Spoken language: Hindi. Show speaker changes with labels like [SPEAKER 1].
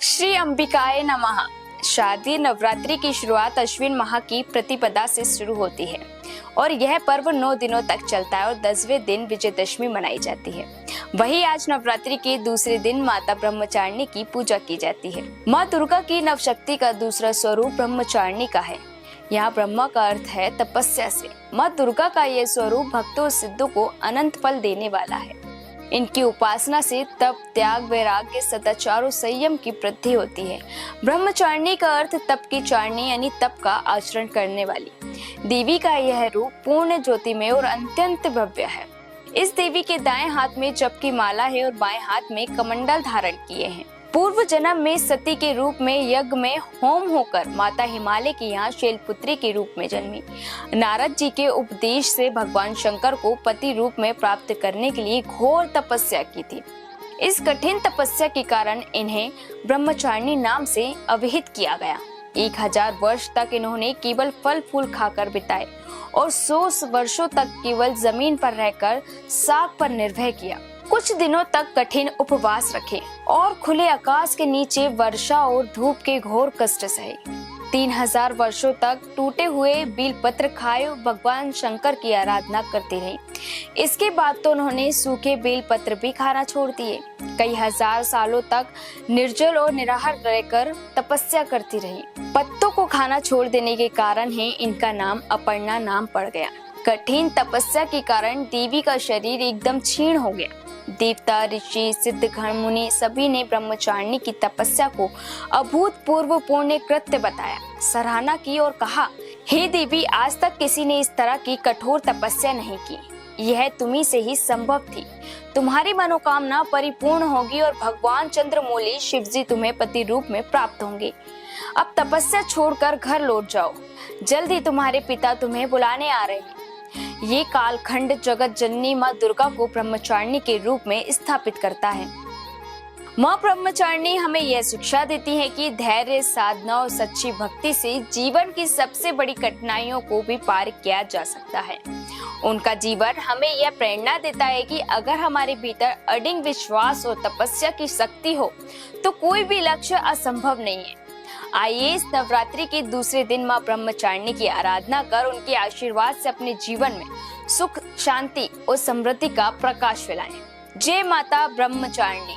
[SPEAKER 1] श्री अंबिकाय नमः। शारदीय नवरात्रि की शुरुआत अश्विन माह की प्रतिपदा से शुरू होती है और यह पर्व 9 दिनों तक चलता है और 10वें दिन विजयदशमी मनाई जाती है। वही आज नवरात्रि के दूसरे दिन माता ब्रह्मचारिणी की पूजा की जाती है। माँ दुर्गा की नवशक्ति का दूसरा स्वरूप ब्रह्मचारिणी का है। यहाँ ब्रह्मा का अर्थ है तपस्या से। माँ दुर्गा का यह स्वरूप भक्तों और सिद्धों को अनंत फल देने वाला है। इनकी उपासना से तप, त्याग, वैराग्य, सदाचार और संयम की वृद्धि होती है। ब्रह्मचारिणी का अर्थ तप की चारिणी यानी तप का आचरण करने वाली। देवी का यह रूप पूर्ण ज्योतिमय और अत्यंत भव्य है। इस देवी के दाएं हाथ में जप की माला है और बाएं हाथ में कमंडल धारण किए हैं। पूर्व जन्म में सती के रूप में यज्ञ में होम होकर माता हिमालय की यहाँ शैलपुत्री के रूप में जन्मी। नारद जी के उपदेश से भगवान शंकर को पति रूप में प्राप्त करने के लिए घोर तपस्या की थी। इस कठिन तपस्या के कारण इन्हें ब्रह्मचारिणी नाम से अभिहित किया गया। 1000 वर्ष तक इन्होंने केवल फल फूल खाकर बिताए और 100 वर्षों तक केवल जमीन पर रहकर साग पर निर्भर किया। कुछ दिनों तक कठिन उपवास रखे और खुले आकाश के नीचे वर्षा और धूप के घोर कष्ट सहे। 3000 वर्षों तक टूटे हुए बेलपत्र खाए और भगवान शंकर की आराधना करती रही। इसके बाद तो उन्होंने सूखे बेलपत्र भी खाना छोड़ दिए। कई हजार सालों तक निर्जल और निराहार रहकर तपस्या करती रही। पत्तों को खाना छोड़ देने के कारण ही इनका नाम अपर्णा नाम पड़ गया। कठिन तपस्या के कारण देवी का शरीर एकदम क्षीण हो गया। देवता, ऋषि, सिद्ध, गण, मुनि सभी ने ब्रह्मचारिणी की तपस्या को अभूतपूर्व पुण्य कृत्य बताया, सराहना की और कहा, हे देवी, आज तक किसी ने इस तरह की कठोर तपस्या नहीं की। यह तुम्ही से ही संभव थी। तुम्हारी मनोकामना परिपूर्ण होगी और भगवान चंद्रमौली शिवजी तुम्हें पति रूप में प्राप्त होंगे। अब तपस्या छोड़कर घर लौट जाओ। जल्द ही तुम्हारे पिता तुम्हें बुलाने आ रहे हैं। ये कालखंड जगत जननी माँ दुर्गा को ब्रह्मचारिणी के रूप में स्थापित करता है। माँ ब्रह्मचारिणी हमें यह शिक्षा देती है कि धैर्य, साधना और सच्ची भक्ति से जीवन की सबसे बड़ी कठिनाइयों को भी पार किया जा सकता है। उनका जीवन हमें यह प्रेरणा देता है कि अगर हमारे भीतर अडिग विश्वास और तपस्या की शक्ति हो तो कोई भी लक्ष्य असंभव नहीं है। आइए इस नवरात्रि के दूसरे दिन माँ ब्रह्मचारिणी की आराधना कर उनके आशीर्वाद से अपने जीवन में सुख, शांति और समृद्धि का प्रकाश फैलाएं। जय माता ब्रह्मचारिणी।